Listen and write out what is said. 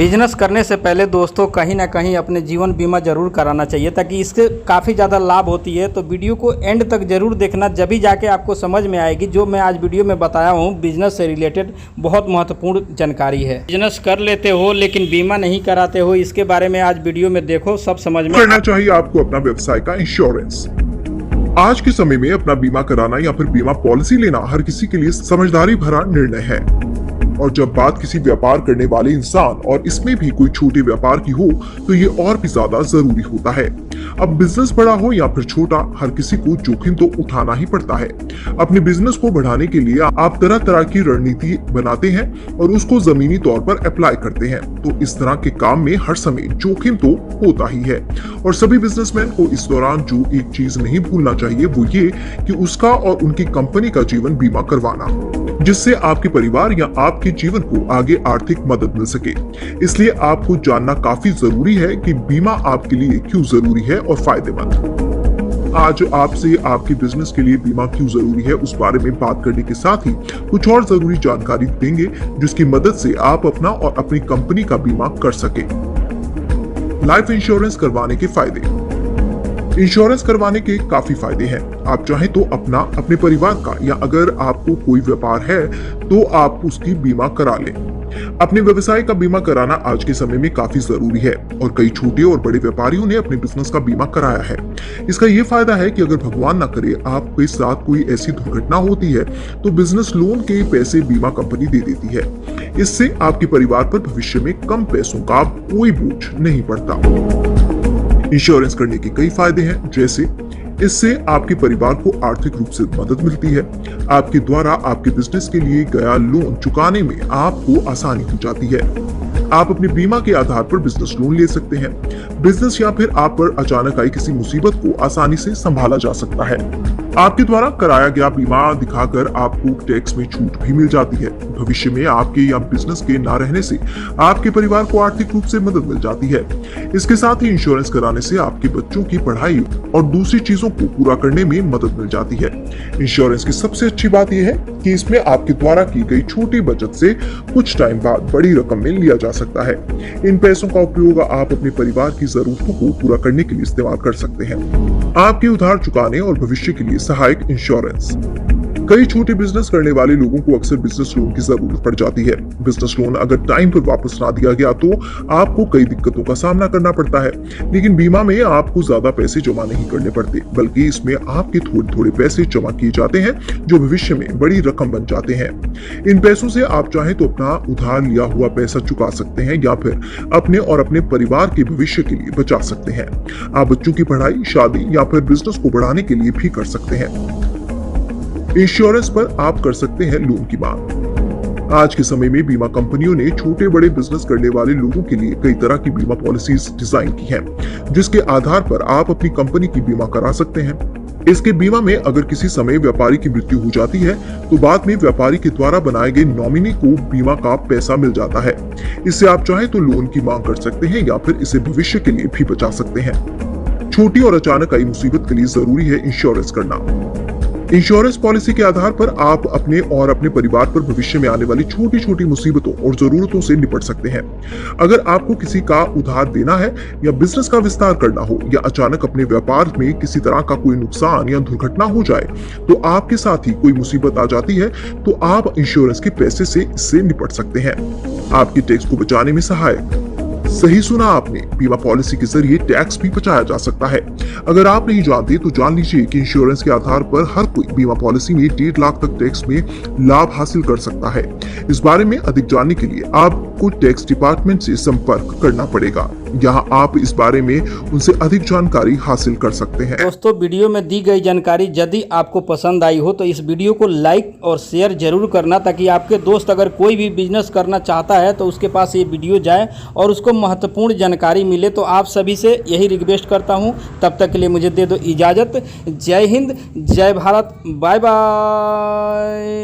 Business करने से पहले दोस्तों कहीं ना कहीं अपने जीवन बीमा जरूर कराना चाहिए, ताकि इसके काफ़ी ज़्यादा लाभ होती है। तो वीडियो को एंड तक जरूर देखना, जभी जाके आपको समझ में आएगी जो मैं आज वीडियो में बताया हूँ। बिजनेस से रिलेटेड बहुत महत्वपूर्ण जानकारी है। बिजनेस कर लेते हो लेकिन बीमा नहीं कराते हो, इसके बारे में आज वीडियो में देखो, सब समझ में करना चाहिए आपको अपना व्यवसाय का इंश्योरेंस। आज के समय में अपना बीमा कराना या फिर बीमा पॉलिसी लेना हर किसी के लिए समझदारी भरा निर्णय है। और जब बात किसी व्यापार करने वाले इंसान और इसमें भी कोई छोटे व्यापार की हो तो ये और भी ज्यादा जरूरी होता है। अब बिजनेस बड़ा हो या फिर छोटा, हर किसी को जोखिम तो उठाना ही पड़ता है। अपने बिजनेस को बढ़ाने के लिए आप तरह तरह की रणनीति बनाते हैं और उसको जमीनी तौर पर अप्लाई करते हैं। तो इस तरह के काम में हर समय जोखिम तो होता ही है। और सभी बिजनेसमैन को इस दौरान जो एक चीज नहीं भूलना चाहिए वो ये कि उसका और उनकी कंपनी का जीवन बीमा करवाना, जिससे आपके परिवार या आपके जीवन को आगे आर्थिक मदद मिल सके। इसलिए आपको जानना काफी जरूरी है कि बीमा आपके लिए क्यों जरूरी है और फायदेमंद। आज आपसे आपके बिजनेस के लिए बीमा क्यों जरूरी है उस बारे में बात करने के साथ ही कुछ और जरूरी जानकारी देंगे, जिसकी मदद से आप अपना और अपनी कंपनी का बीमा कर सके। लाइफ इंश्योरेंस करवाने के फायदे। इंश्योरेंस करवाने के काफी फायदे हैं। आप चाहें तो अपना, अपने परिवार का या अगर आपको कोई व्यापार है तो आप उसकी बीमा करा लें। अपने व्यवसाय का बीमा कराना आज के समय में काफी जरूरी है और कई छोटे और बड़े व्यापारियों ने अपने बिजनेस का बीमा कराया है। इसका ये फायदा है कि अगर भगवान ना करे आपके साथ कोई ऐसी दुर्घटना होती है तो बिजनेस लोन के पैसे बीमा कंपनी दे देती है। इससे आपके परिवार पर भविष्य में कम पैसों का कोई बोझ नहीं पड़ता। इंश्योरेंस करने के कई फायदे हैं, जैसे इससे आपके परिवार को आर्थिक रूप से मदद मिलती है। आपके द्वारा आपके बिजनेस के लिए गया लोन चुकाने में आपको आसानी हो जाती है। आप अपने बीमा के आधार पर बिजनेस लोन ले सकते हैं। बिजनेस या फिर आप पर अचानक आई किसी मुसीबत को आसानी से संभाला जा सकता है। आपके द्वारा कराया गया बीमा दिखाकर आपको टैक्स में छूट भी मिल जाती है। भविष्य में आपके या बिजनेस के ना रहने से आपके परिवार को आर्थिक रूप से मदद मिल जाती है। इसके साथ ही इंश्योरेंस कराने से आपके बच्चों की पढ़ाई और दूसरी चीजों को पूरा करने में मदद मिल जाती है। इंश्योरेंस की सबसे अच्छी बात यह है कि इसमें आपके द्वारा की गई छोटी बचत से कुछ टाइम बाद बड़ी रकम में लिया जा सकता है। इन पैसों का उपयोग आप अपने परिवार की जरूरतों को पूरा करने के लिए इस्तेमाल कर सकते हैं। आपके उधार चुकाने और भविष्य के लिए सहायक इंश्योरेंस। कई छोटे बिजनेस करने वाले लोगों को अक्सर बिजनेस लोन की जरूरत पड़ जाती है। बिजनेस लोन अगर टाइम पर वापस ना दिया गया तो आपको कई दिक्कतों का सामना करना पड़ता है। लेकिन बीमा में आपको ज्यादा पैसे जमा नहीं करने पड़ते, बल्कि इसमें आपके थोड़े थोड़े पैसे जमा किए जाते हैं जो भविष्य में बड़ी रकम बन जाते हैं। इन पैसों से आप चाहे तो अपना उधार लिया हुआ पैसा चुका सकते हैं या फिर अपने और अपने परिवार के भविष्य के लिए बचा सकते हैं। आप बच्चों की पढ़ाई, शादी या फिर बिजनेस को बढ़ाने के लिए भी कर सकते हैं। इंश्योरेंस पर आप कर सकते हैं लोन की मांग। आज के समय में बीमा कंपनियों ने छोटे बड़े बिजनेस करने वाले लोगों के लिए कई तरह की बीमा पॉलिसीज डिजाइन की हैं, जिसके आधार पर आप अपनी कंपनी की बीमा करा सकते हैं। इसके बीमा में अगर किसी समय व्यापारी की मृत्यु हो जाती है तो बाद में व्यापारी के द्वारा बनाए गए नॉमिनी को बीमा का पैसा मिल जाता है। इससे आप चाहे तो लोन की मांग कर सकते हैं या फिर इसे भविष्य के लिए भी बचा सकते हैं। छोटी और अचानक आई मुसीबत के लिए जरूरी है इंश्योरेंस करना। इंश्योरेंस पॉलिसी के आधार पर आप अपने और अपने परिवार पर भविष्य में आने वाली छोटी छोटी मुसीबतों और जरूरतों से निपट सकते हैं। अगर आपको किसी का उधार देना है या बिजनेस का विस्तार करना हो या अचानक अपने व्यापार में किसी तरह का कोई नुकसान या दुर्घटना हो जाए तो आपके साथ ही कोई मुसीबत आ जाती है तो आप इंश्योरेंस के पैसे से इससे निपट सकते हैं। आपके टैक्स को बचाने में सहायक। सही सुना आपने, बीमा पॉलिसी के जरिए टैक्स भी बचाया जा सकता है। अगर आप नहीं जानते तो जान लीजिए कि इंश्योरेंस के आधार पर हर कोई बीमा पॉलिसी में 1.5 लाख तक टैक्स में लाभ हासिल कर सकता है। इस बारे में अधिक जानने के लिए आपको टैक्स डिपार्टमेंट से संपर्क करना पड़ेगा। यहाँ आप इस बारे में उनसे अधिक जानकारी हासिल कर सकते हैं। दोस्तों, वीडियो में दी गई जानकारी यदि आपको पसंद आई हो तो इस वीडियो को लाइक और शेयर जरूर करना, ताकि आपके दोस्त अगर कोई भी बिजनेस करना चाहता है तो उसके पास ये वीडियो जाए और उसको महत्वपूर्ण जानकारी मिले। तो आप सभी से यही रिक्वेस्ट करता हूँ। तब तक के लिए मुझे दे दो इजाज़त। जय हिंद, जय भारत, बाय बाय।